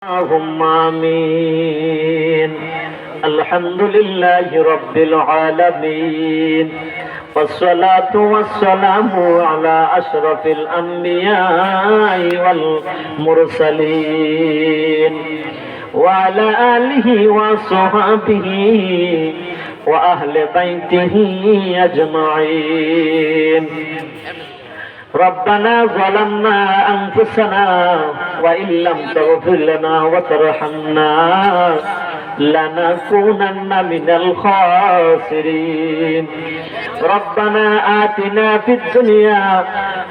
اللهم آمين. الحمد لله رب العالمين، والصلاة والسلام على أشرف الأنبياء والمرسلين وعلى آله وصحبه وأهل بيته أجمعين. ربنا ظلمنا أنفسنا وإن لم تغفر لنا وترحمنا لنكونن من الخاسرين. ربنا آتنا في الدنيا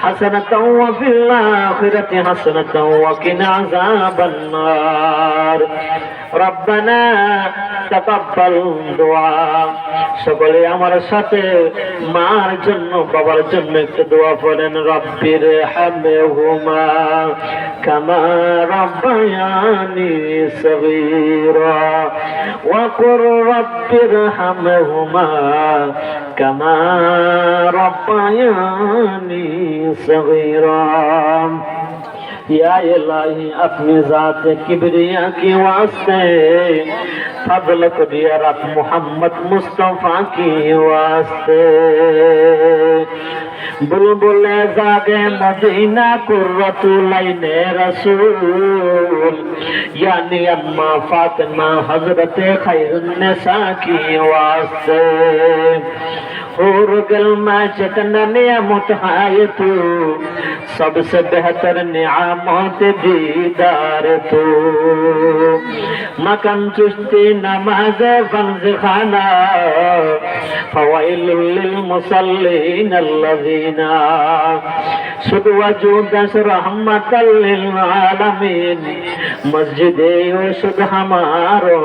حسنة وفي الآخرة حسنة وقنا عذاب النار. ربنا تقبل دعاء. সকলে আমার সাথে মার জন্য বাবার জন্য একটু দোয়া করেন। রব্বির হামহুমা কামা রাব্বায়ানি সগীরা ওয়া কুর রব্বির হামহুমা কামা রাব্বায়ানি সগীরা। या इलाही अपनी जात किबरिया की वास्ते फضल को दिया रब मोहम्मद मुस्तफा की वास्ते। बुलबुले जागे मदीना कुर्रतुलैने रसूल यानी अम्मा फातिमा हजरत खैरुन्निसा की वास्ते। और गल में जितना नियामत है तू सबसे बेहतर नियामत दीदार तू। मकन चुश्ती नमाज फंज खाना फवाइलुल लिल मुसल्लीन अल्लज़ीना शुद्ध वजूद रहमतल लिल आलमीन मस्जिदे ओ शुद्ध हमारो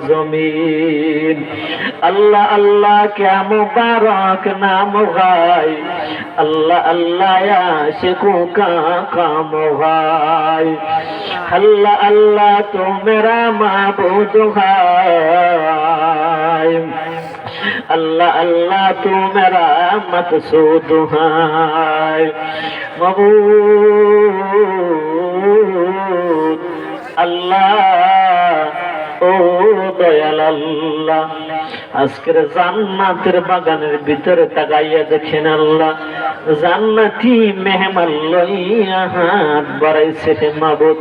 ज़मीन। अल्लाह अल्लाह क्या मुबारक नाम गाय अल्लाह अल्लाह या शिकों का काम गाय। अल्लाह अल्लाह तो मेरा माबूद है अल्लाह अल्लाह तू मेरा मकसूद है। मबूद अल्लाह ও দয়াল আল্লাহ, আজকের জান্নাতের বাগানের ভিতরে তাকাইয়া দেখেন আল্লাহ জান্নাতি মেহমান লইয়া হাত বাড়াইছে হে মাবুদ।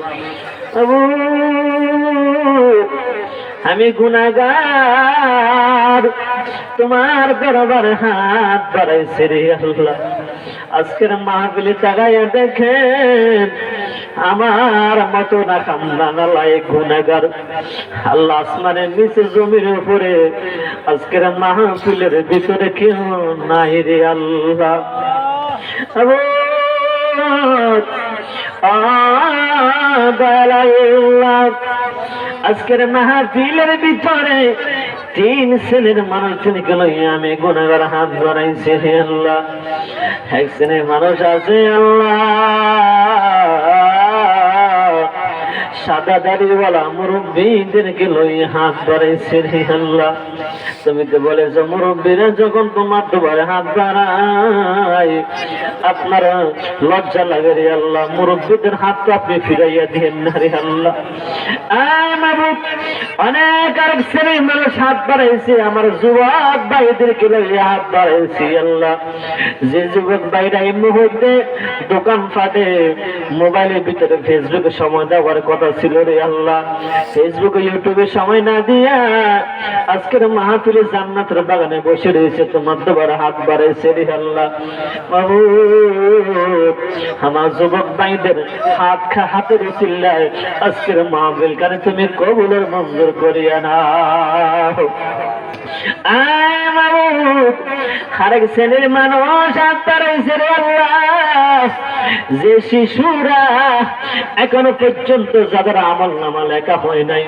আমি গুনাহগার তোমার দরবারে হাত বাড়াইছে রে আল্লাহ। আজকের মাহফিলে তাকাইয়া দেখেন আমার মতো না কামনা লায়ক গুনাহগার আল্লাহ আসমানের নিচে জমির উপরে আজকের মাহফিলের ভিতরে কেউ নাই রে আল্লাহ। আজকের মাহফিলের ভিতরে তিন শ্রেণীর মানুষকে লইয়া আমি গুনাহগার হাত বাড়াইছি হে আল্লাহ। এক শ্রেণীর মানুষ আছে আল্লাহ সাদা দাড়িওয়ালা মুরব্বীদেরকে লইয়া হাত বাড়াইছে রে আল্লাহ। তুমি তো বলেছো মুরব্বীরা যখন তোমার দুবারে হাত বাড়ায় আপনার লজ্জা লাগে রে আল্লাহ। মুরব্বীদের হাত তো আপনি ফিরাইয়া দিয়েন না রে আল্লাহ। অনেক আরেক শ্রেণীর মানুষ হাত বাড়াইছে আমার যুবক ভাইদেরকে লইয়া হাত বাড়াইছি আল্লাহ। যে যুবক ভাইরা এই মুহূর্তে দোকান ফাটে মোবাইলের ভিতরে ফেসবুকে সময় দেওয়ার কথা ছিল রে আল্লাহ, ফেসবুকে ইউটিউবে সময় না দিয়া আজকের মাহফিলে জান্নাতের বাগানে বসে রয়েছে তোমার দরবারে হাত বাড়াইছে রে আল্লাহ। আমার যুবক ভাইদের হাতের উসিলায় আজকের মাহফিল কানে তুমি কবুলের মঞ্জুর করিয়া নাও। আরেক শ্রেণীর মানুষ হাত বাড়াইছে রে আল্লাহ যে শিশুরা এখনো পর্যন্ত যাদের আমল নামা লেখা হয় নাই,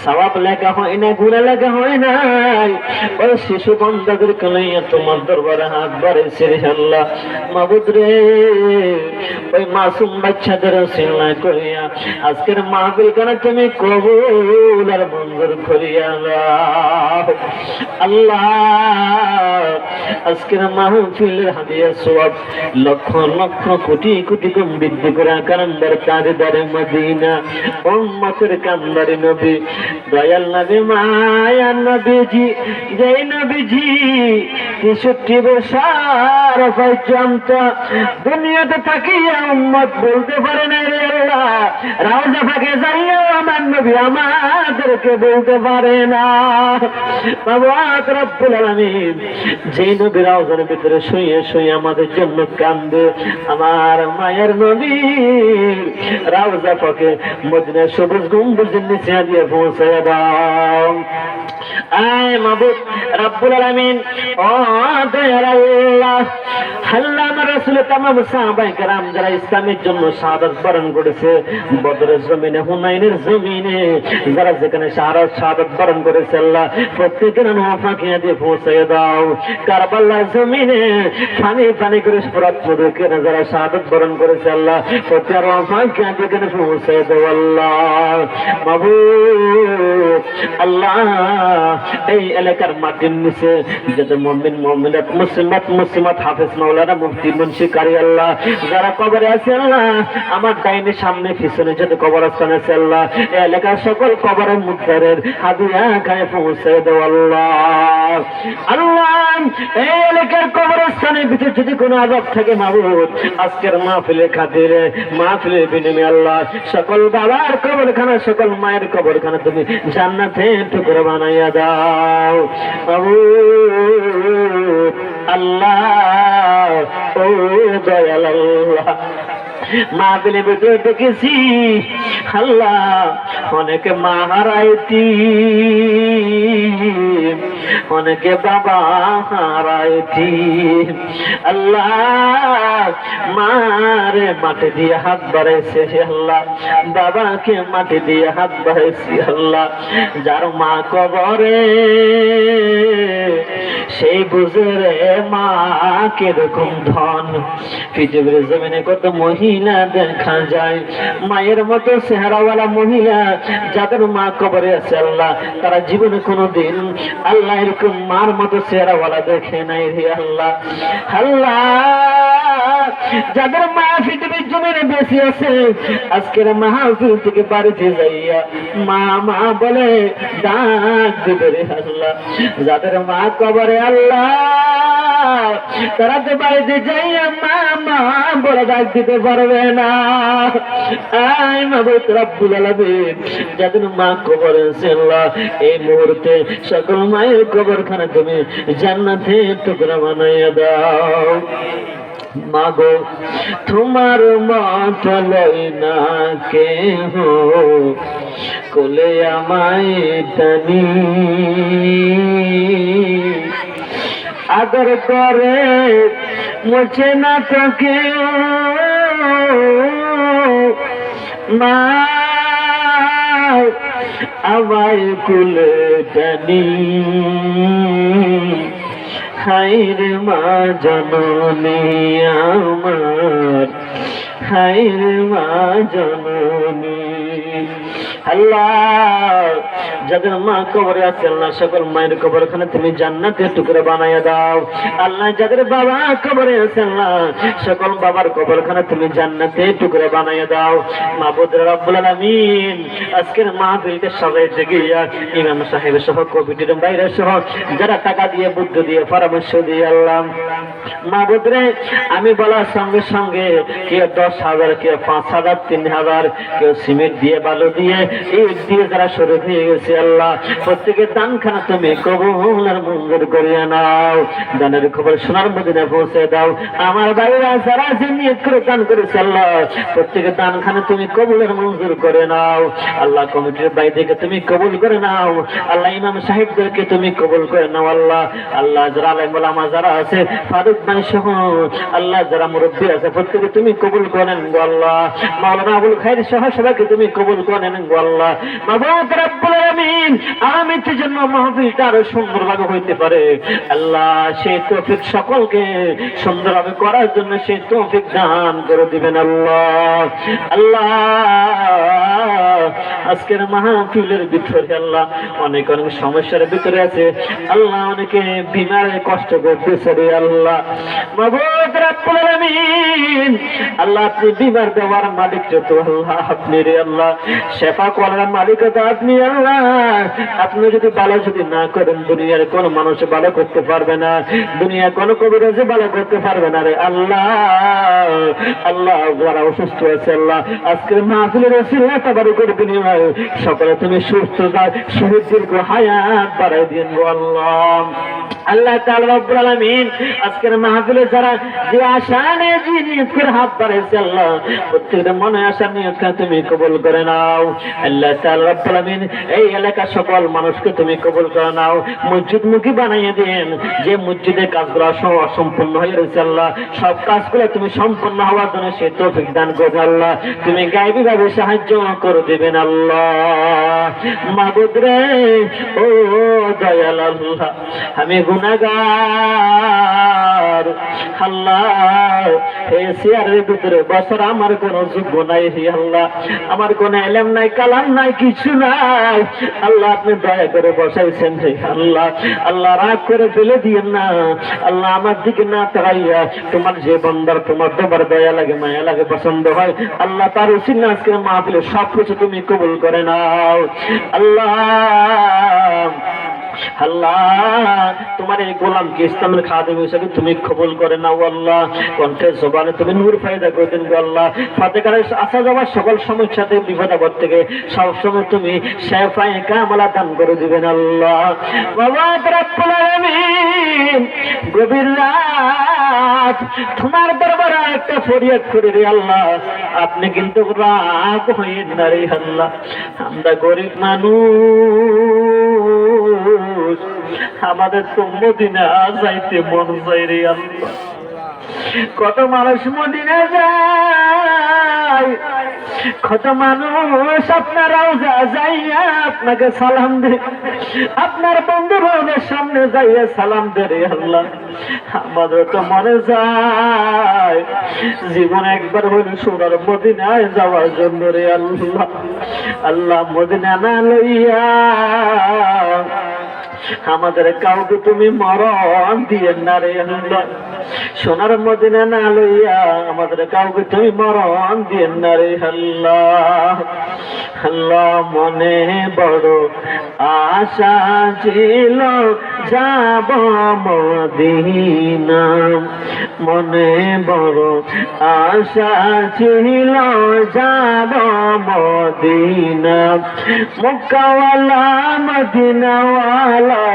সওয়াব লেখা হয় নাই, গুনাহ লেখা হয় নাই, ওই শিশু বান্দাদেরকে লইয়া তোমার দরবারে হাত বাড়াইছে রে আল্লাহ। মাবুদ রে ওই মাসুম বাচ্চাদের উসিলা করিয়া আজকের মাহফিল কানে তুমি কবুল আর মঞ্জুর করিয়া নাও আল্লাহ। আজকের মাহফিলের হাদিয়া সওয়াব লক্ষ লক্ষ কোটি কোটি গুণ বৃদ্ধি করে কারণদার তাজদারে মদিনা উম্মতের কান্দারি নবী, দয়াল নবী, মায়ার নবীজি, যেই নবীজি 63 বছর পর্যন্ত দুনিয়াতে থাকিয়া উম্মত বলতে পারে না রে আল্লাহ, রওজা পাকে যাইয়া আমার নবী আমাদেরকে বলতে পারে না। পাক রব্বুল আলামিন যেই নবী রওজার ভিতরে শুয়ে শুয়ে আমাদের জন্য কান্দে, আমার মায়ের নবী রওজা পাকে মদিনার সবুজ গম্বুজের নিচে দিয়ে পৌঁছায় দাও। আয় মাবুদ রব্বুল আলামিন, ও দয়াল আল্লাহ, আল্লাহ আমার রাসূল তামাম সাহাবায়ে কেরাম যারা ইসলামের জন্য শাহাদাত বরণ করেছে, বদরের জমিনে, হুনাইনের জমিনে যারা যেখানে শাহাদাত বরণ করেছে, আল্লাহ প্রত্যেকের নাফাকে দিয়ে পৌঁছায় দাও। কারবালার জমিনে পানি পানি করে পুরাত মধুকে যারা শাহাদাত বরণ করেছে, আল্লাহ প্রত্যেকের নাফাকে দিয়ে পৌঁছায় দাও। আল্লাহ মাবুদ আল্লাহ, এই এলাকার মাটির নিচে যত মুমিন মুমিনাত মুসলিমাত হাফেজ মাওলানা মুফতি মুন্সি কারি আল্লাহ যারা কবরে আছে, আল্লাহ আমার ডাইনে সামনে পিছনে যত কবরস্থান আছে, আল্লাহ এই এলাকার সকল কবরের মুদ্দারের হাদিয়া গায়ে পৌঁছে দাও। আল্লাহ আল্লাহ, এই এলাকার কবরস্থানের ভিতরে যদি কোনো আযাব থাকে মাবুদ, আজকের মাহফিলের খাতিরে, মাহফিলের বিনিময়ে আল্লাহ সকল বাবার কবরখানা, সকল মায়ের কবরখানা তুমি জান্নাতে টুকরো বানাইয়া দাও। আল্লাহ ও দয়াল আল্লাহ, মাহফিলের ভিতরে দেখেছি আল্লাহ অনেকে মা হারাইতি, অনেকে বাবা হারাইতি, আল্লাহ মারে মাটি দিয়ে হাত বাড়াইছে, আল্লাহ বাবাকে মাটি দিয়ে হাত বাড়াইছি, আল্লাহ যার মা কবরে সেই বুঝে রে মা কিরকম ধন। পৃথিবীর জমিনে কত মহিলা দেখা যায় মায়ের মতো চেহারাওয়ালা মহিলা, যাদের মা কবরে আছে, আল্লাহ তারা জীবনে কোনোদিন আল্লাহ এরকম মার মতো চেহারাওয়ালা দেখে নাই রে আল্লাহ। আল্লাহ যাদের মা পৃথিবীর জমিনে বেশি আছে, আজকের মাহফিল থেকে বাড়িতে যাইয়া মা মা বলে ডাক দিবে রে আল্লাহ। যাদের মা কবরে আল্লাহ, তারা তো বাড়িতে যাইয়া মা মা বলে ডাক দিতে পারবে না। আয় মাবুদ রব্বুল আলামিন, যাদের মা কবরে আছে, আল্লাহ এই মুহূর্তে সকল মায়ের কবরখানা তুমি জান্নাতে টুকরা বানাইয়া দাও। মাগো তোমার মত লই না কেহ, কোলে আমায় টানি, আদর করে মুছে না তো কেউ, মা আমায় কোলে টানি, হায়রে মা জননী আমার, হায়রে মা জননী। আল্লাহ যাদের মা কবরে আছে, আল্লাহ সকল মায়ের কবরখানা তুমি জান্নাতের টুকরা বানাইয়া দাও। আল্লাহ যাদের বাবা কবরে আছে, আল্লাহ সকল বাবার কবরখানা তুমি জান্নাতের টুকরা বানাইয়া দাও। মাবুদ রব্বুল আলামিন, আজকের মাহফিলকে সাজাইতে গিয়া ইমাম সাহেব সহ কমিটির বাইরে সহ যারা টাকা দিয়ে বুদ্ধি দিয়ে পরামর্শ দিয়ে, আল্লাহ মাবুদ রে আমি বলার সঙ্গে সঙ্গে কেউ 10,000, কেউ 5,000, 3,000, কেউ সিমেন্ট দিয়ে বালু দিয়ে ইট দিয়ে যারা শরীর হয়ে গেছে, আল্লাহ প্রত্যেকের দানখানা তুমি কবুল আর মঞ্জুর করিয়া নাও। দানের খবর সোনার মদিনায় পৌঁছে দাও। আমার ভাইরা যারা নিয়ত করে দান করেছে, আল্লাহ প্রত্যেকের দানখানা তুমি কবুল আর মঞ্জুর করে নাও। আল্লাহ কমিটির বাইরেকে তুমি কবুল করে নাও। আল্লাহ ইমাম সাহেবদেরকে তুমি কবুল করে নাও। আল্লাহ আল্লাহ যারা আলেম ওলামা যারা আছে, ফারুক ভাই সহ আল্লাহ যারা মুরব্বী আছে, প্রত্যেকে তুমি কবুল করেন গো আল্লাহ। মাওলানা আবুল খায়ের সহ সবাইকে তুমি কবুল করেন গো আল্লাহ। মাবুদ রব্বুল আলামিন আগামীর জন্য মাহফিলটা আরো সুন্দরভাবে হইতে পারে আল্লাহ, সেই তৌফিক সকলকে সুন্দরভাবে করার জন্য সেই তৌফিক দান করে দিবেন আল্লাহ। আল্লাহ আজকের মাহফিলের ভিতরে আল্লাহ অনেক অনেক সমস্যার ভিতরে আছে আল্লাহ, অনেকে বিমারে কষ্ট করতেছে রে আল্লাহ। মাবুদ রব্বুল আলামিন আল্লাহ, আপনি বিমার দেওয়ার মালিক যত আল্লাহ আপনি রে আল্লাহ, শেফা করার মালিক তো আপনি আল্লাহ। আপনি যদি ভালো যদি না করেন দুনিয়ার কোন মানুষ ভালো করতে পারবে না, দুনিয়া কোন কবিরাজ ভালো করতে পারবে না রে আল্লাহ। আল্লাহ যারা অসুস্থ আছে আল্লাহ, আজকের মাহফিলের ওসিলা তাবারুকের বিনিময়ে সকলে তুমি সুস্থতা শহীদ দীর্ঘ হায়াত বাড়াই দিন গো আল্লাহ। আল্লাহ তাআলা রব্বুল আলামিন আজকের মাহফিলে যারা যে আশা নিয়ে যে নিয়ত করে হাত বাড়াইছে আল্লাহ, প্রত্যেকটা মনে আশা নিয়তকে তুমি কবুল করে নাও। আল্লাহ তাআলা রব্বুল আলামিন এই এলাকার সকল মানুষকে তুমি কবুল করে নাও, মসজিদমুখী বানিয়ে দিন। যে মসজিদের কাজগুলো অসম্পূর্ণ হয়ে রয়েছে আল্লাহ, সব কাজগুলো তুমি সম্পূর্ণ হওয়ার জন্য সে তৌফিক দান করবে আল্লাহ। তুমি গায়বীভাবে সাহায্য করে দিবেন আল্লাহ। মাবুদ রে ও দয়াল আল্লাহ, আমি গুনাহগার আল্লাহ, এই চেয়ারের ভিতরে বছর আমার কোনো যোগ্য নাই হে আল্লাহ, আমার কোনো এলেম নাই, কালাম নাই, কিছু নাই আল্লাহ। আপনি দয়া করে বসাইছেন হে আল্লাহ। আল্লাহ রাগ করে ফেলে দিয়েন না আল্লাহ, আমার দিকে না তাকাইয়া তোমার যে বান্দার তোমার তোমার দয়া লাগে, মায়া লাগে, পছন্দ হয় আল্লাহ, তার উসিলা আজকে মাহফিলে সব কিছু তুমি কবুল করে নাও আল্লাহ। আল্লাহ তোমার এই গোলামকে ইসলামের খাদেম হিসেবে তুমি কবুল করে নাও আল্লাহ। কণ্ঠে জবানে তুমি নূর ফায়দা করে দিন গো আল্লাহ। ফাতেকারে আসা যাওয়ার সকল সমস্যা থেকে বিপদ আপদ থেকে সবসময় তুমি শেফায়ে কামালা দান করে দিবেন আল্লাহ। বাবা রব্বুল আলামিন গভীর রাত তোমার দরবারে একটা ফরিয়াদ করে রে আল্লাহ, আপনি কিন্তু রাগ হইেন না রে আল্লাহ। আমরা গরিব মানুষ, আমাদের তো মদিনা যাইতে মন চাই রে আল্লাহ। কত মানুষ মদিনা যায়, কত মানুষ আপনার রওজা যাইয়া আপনাকে সালাম দে, আপনার বন্ধু রওজার সামনে যাইয়া সালাম দে রে আল্লাহ। আমাদের তো মনে যায় জীবনে একবার হইল সোনার মদিনায় যাওয়ার জন্য রে আল্লাহ। আল্লাহ মদিনা না লইয়া আমাদের কাউকে তুমি মরণ দিয়ে না রে আল্লাহ। সোনার মদিনা না লইয়া আমাদের কাউকে তুমি মরণ দিয়ে না রে আল্লাহ। আল্লাহ মনে বড় আশা ছিল যাব মদিনা, মনে বড় আশা ছিল যাব মদিনা। মক্কাওয়ালা মদিনাওয়ালা,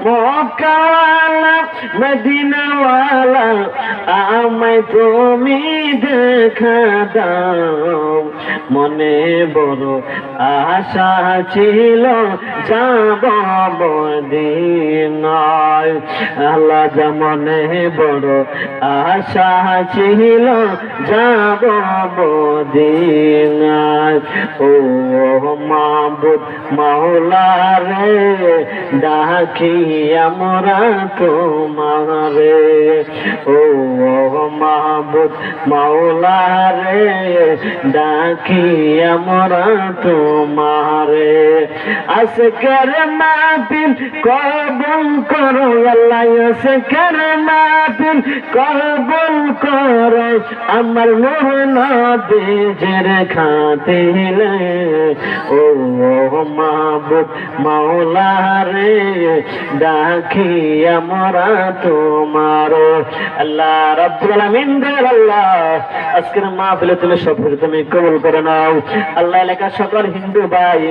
মক্কাওয়ালা মদিনাওয়ালা, আমায় তুমি দেখা দাও। মনে বড় আশা ছিল যাব মদিনায় আল্লাহ, মনে বড় আশা ছিল যাব মদিনায়। ও মাবুদ মাওলা রে ডাকি আমরা তোমারে, ও মাবুদ মাওলা রে ডাকি আমরা তোমারে। আজকের মাহফিল কবুল করো আল্লাহ, আজকের মাহফিল কবুল করো আমার নূর নবীর খাতিরে। ও মাবুদ মাওলা রে ডাকি আমরা তোমার। আল্লাহ রাব্বুল আলামিন দয়াল আল্লাহ, আজকের মাহফিলে তুমি সব তুমি কবুল করে নাও আল্লাহ। এলাকার সকল হিন্দু ভাই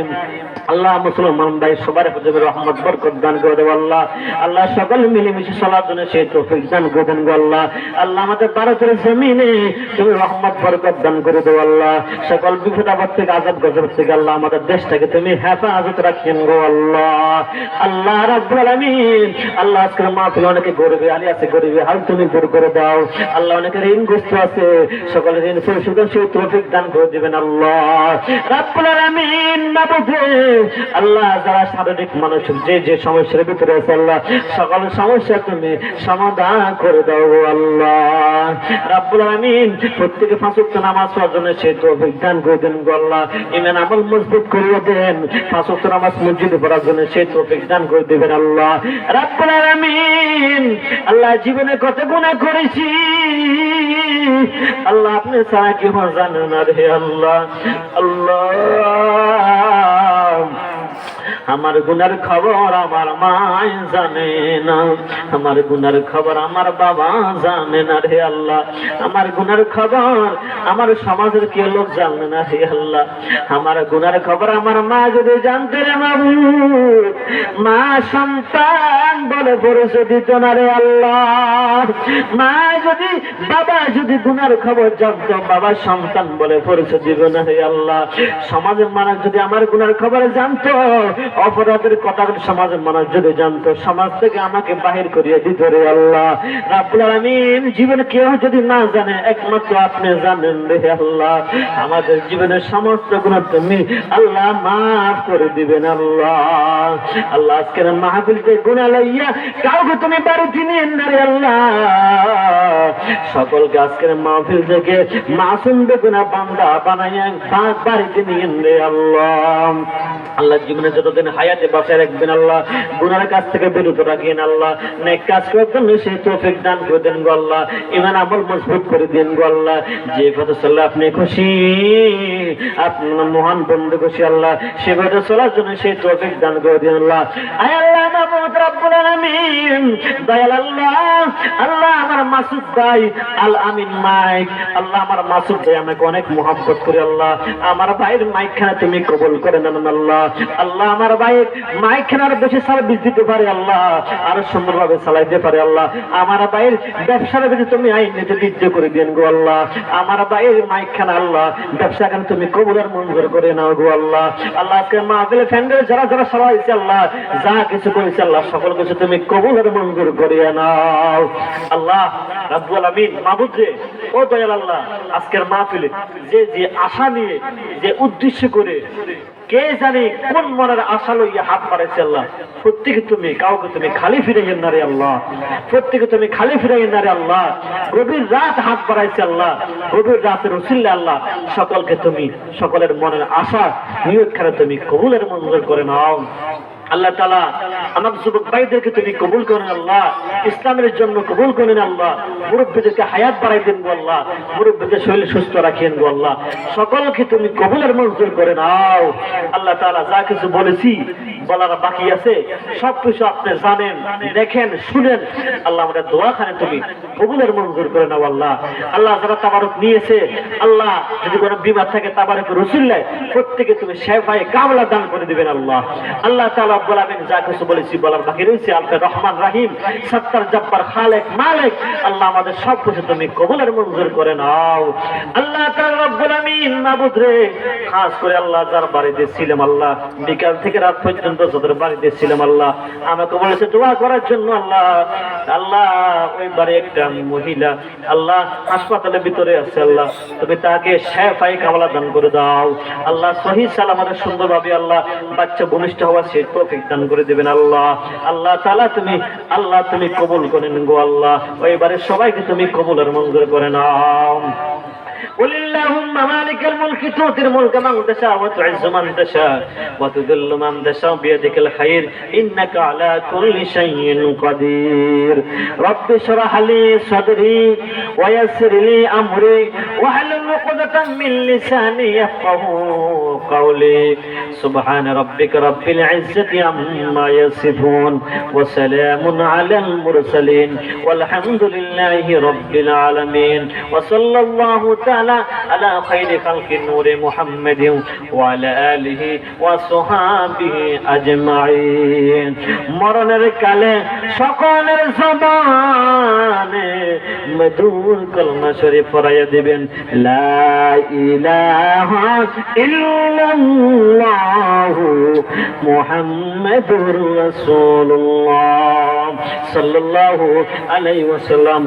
আল্লাহ, মুসলমান ভাই সবার প্রতি রহমত বরকত দান করে দেব আল্লাহ। আল্লাহ সকল মিলেমিশে চলার জন্য সেই তৌফিক দান করে দেন গো আল্লাহ। আল্লাহ আমাদের ভারতের জমিনে তুমি রহমত বরকত দান করে দেব আল্লাহ। সকল বিপদ আপদ থেকে আযাব গজব থেকে আল্লাহ আমাদের দেশটাকে থেকে তুমি হেফাজত রাখেন গো আল্লাহ। আল্লাহ রাব্বুল আলামিন, আল্লাহ আজকের মাহফিলে অনেকে গরিবে আলী আছে, গরিবে হাল তুমি দূর করে দাও আল্লাহ। অনেকে ঋণগ্রস্ত আছে, সকলের ঋণ পরিশোধের সেই তৌফিক দান করে দিবেন আল্লাহ রাব্বুল আলামিন। মাবুদে আল্লাহ, যারা শারীরিক মানসিক যে যে সমস্যার ভিতরে আছে আল্লাহ, সকল সমস্যা তুমি সমাধান করে দাও গো আল্লাহ রাব্বুল আলামিন। প্রত্যেকে 5 ওয়াক্ত নামাজ পড়ার জন্য সেই তৌফিক দান করে দেন গো আল্লাহ। ঈমান আমল মজবুত করে দেন। 5 ওয়াক্ত নামাজ মসজিদে পড়ার জন্য সেই তৌফিক দান করে দিবেন আল্লাহ রাব্বুল আলামিন। আল্লাহ, জীবনে কত গুনাহ করেছি আল্লাহ, আপনি ছাড়া কেউ জানেন না রে আল্লাহ। আল্লাহ, আমার গুনার খবর আমার মা জানে না, আমার গুনার খবর আমার বাবা জানে না রে আল্লাহ। আমার গুনার খবর আমার সমাজের কেউ লোক জানে না রে আল্লাহ। আমার গুনার খবর আমার মা যদি জানতে রে মাবুদ, মা সন্তান বলে পরিচয় দিত না রে আল্লাহ। মা যদি, বাবা যদি গুনার খবর জানতো, বাবা সন্তান বলে পরিচয় দিব না রে আল্লাহ। সমাজের মানুষ যদি আমার গুনার খবর জানতো, অপরাধের কথা সমাজের মানুষ যদি জানতো, সমাজ থেকে আমাকে বাহির করিয়ে দিত রে আল্লাহ রাব্বুল আলামিন। জীবনে কেউ যদি না জানে, একমাত্র আপনি জানেন রে আল্লাহ। আমাদের জীবনের সমস্ত গুনাহ তুমি আল্লাহ মাফ করে দিবেন আল্লাহ। আল্লাহ, আজকের মাহফিলকে গুনাহ লইয়া কাউকে তুমি বাড়িতে নিয়ে না রে আল্লাহ। সকলকে আজকের মাহফিল থেকে মাসুম বেগুনা বান্দা বানাইয়া বাড়িতে নিয়ে রে আল্লাহ। আল্লাহ, জীবনে যতদিন হায়াতে বাঁচায় রাখবেন আল্লাহ, গুনার কাছ থেকে বিরত রাখেন আল্লাহ। নেক কাজ করার জন্য সেই তৌফিক দান করে দেন গো আল্লাহ। ঈমান আমল মজবুত করে দেন গো আল্লাহ। যে পথে চললে আপনি খুশি, আপনার মহান বন্ধু খুশি আল্লাহ, সে পথে চলার জন্য সেই তৌফিক দান করে দেন আল্লাহ। আয় আল্লাহ মাবুদ রাব্বুল আলামিন, দয়াল আল্লাহ। আল্লাহ, আমার মাসুদ ভাই আল আমিন মাইক, আল্লাহ আমার মাসুদ ভাই আমাকে অনেক মহব্বত করে আল্লাহ। আমার ভাইয়ের মাইকখানা তুমি কবুল করে নেন আল্লাহ। আল্লাহ, আমার ভাই মাইকখানার বেশি সার্ভিস দিতে পারে আল্লাহ, আরো সুন্দরভাবে চালাইতে পারে আল্লাহ। আমার ভাইয়ের ব্যবসার বেশি তুমি আইন নিতে বৃদ্ধি করে দেন গো আল্লাহ। আমার ভাইয়ের মাইকখানা আল্লাহ, ব্যবসাখানে তুমি কবুলের মঞ্জুর করে নাও গো আল্লাহ। আল্লাহ, আজকে মাহফিলে ফ্যান্ডেল যারা যারা সবাই হয়েছে আল্লাহ, যা কিছু করেছে আল্লাহ, সকল কিছু তুমি কবুলের মঞ্জুর করে নাও আল্লাহ রাব্বুল আলামিন। মাবুদ রে, ও দয়াল আল্লাহ, আজকের মাহফিলে যে যে আশা নিয়ে, যে উদ্দেশ্য করে, কে জানে কোন মনের আশা লইয়া হাত বাড়াইছে আল্লাহ, প্রত্যেকে তুমি কাউকে তুমি খালি ফিরাইয়েন না রে আল্লাহ। প্রত্যেকে তুমি খালি ফিরাইয়েন না রে আল্লাহ। গভীর রাত হাত বাড়াইছে আল্লাহ, গভীর রাতের উসিলে আল্লাহ, সকলকে তুমি সকলের মনের আশা নিয়ত করে তুমি কবুলের মঞ্জুর করে নাও আল্লাহ তাআলা। আমার যুবক ভাইদেরকে তুমি কবুল করেন আল্লাহ, ইসলামের জন্য কবুল করেন আল্লাহ। মুরব্বীদেরকে হায়াত বাড়াই দেন গো আল্লাহ, মুরব্বীদের শরীর সুস্থ রাখেন গো আল্লাহ। সকলকে তুমি কবুলের মঞ্জুর করে নাও আল্লাহ তাআলা। যা কিছু বলেছি বলার বাকি আছে সবকিছু আপনি জানেন, দেখেন, শুনেন আল্লাহ। আমাদের দোয়াখানে তুমি কবুলের মঞ্জুর করে নাও আল্লাহ। আল্লাহ, যারা তাবারুক নিয়েছে আল্লাহ, যদি কোনো বিমার থাকে তাবারুক রসুল্লাহ, প্রত্যেকে তুমি শেফায়ে কামলা দান করে দিবেন আল্লাহ। আল্লাহ তাআলা রব্বুল আলামিন, যা কিছু বলেছি বলার বাকি রয়েছে আল্লাহ রহমান রাহিম, সত্তার জব্বার, খালেক, মালিক আল্লাহ, আমাদের সব কিছু তুমি কবুলের মঞ্জুর করে নাও আল্লাহ তাআলা রব্বুল আলামিন। মাবুদ রে, খাস করে আল্লাহ যার বাড়িতে ছিলাম আল্লাহ, বিকাল থেকে রাত পর্যন্ত যাদের বাড়িতে ছিলাম আল্লাহ, আমাকে বলেছে দোয়া করার জন্য আল্লাহ। আল্লাহ, ওই বাড়ি একটা মহিলা আল্লাহ হাসপাতালের ভিতরে আছে আল্লাহ, তুমি তাকে শেফায়ে কামলা দান করে দাও আল্লাহ। সহিহ সালামতে সুন্দরভাবে আল্লাহ বাচ্চা ভূমিষ্ঠ হওয়া সে তৌফিক দান করে দিবেন আল্লাহ। আল্লাহ তাআলা তুমি কবুল করেন গো আল্লাহ। ওই বাড়ির সবাইকে তুমি কবুলের মঞ্জুর করে নাও। قل اللهم مالك الملك تؤتي الملك من تشاء وتعز من تشاء وتذل من تشاء بيدك الخير إنك على كل شيء قدير رب اشرح لي صدري ويسر لي أمري واحلل عقدة من لساني يفقهوا قولي سبحان ربك رب العزة عما يصفون وسلام على المرسلين والحمد لله رب العالمين وصلى الله تعالى তাআলা আলা খাইরি খালকি নূরে মুহাম্মাদিন ওয়া আলা আলিহি ওয়া সাহাবিহি আজমাইন। মরণের কালে সকলের জবানে মধুর কলমা শরীফ পড়াইয়া দিবেন, লা ইলাহা ইল্লাল্লাহু মুহাম্মাদুর রাসূলুল্লাহ সাল্লাল্লাহু আলাইহি ওয়াসাল্লাম।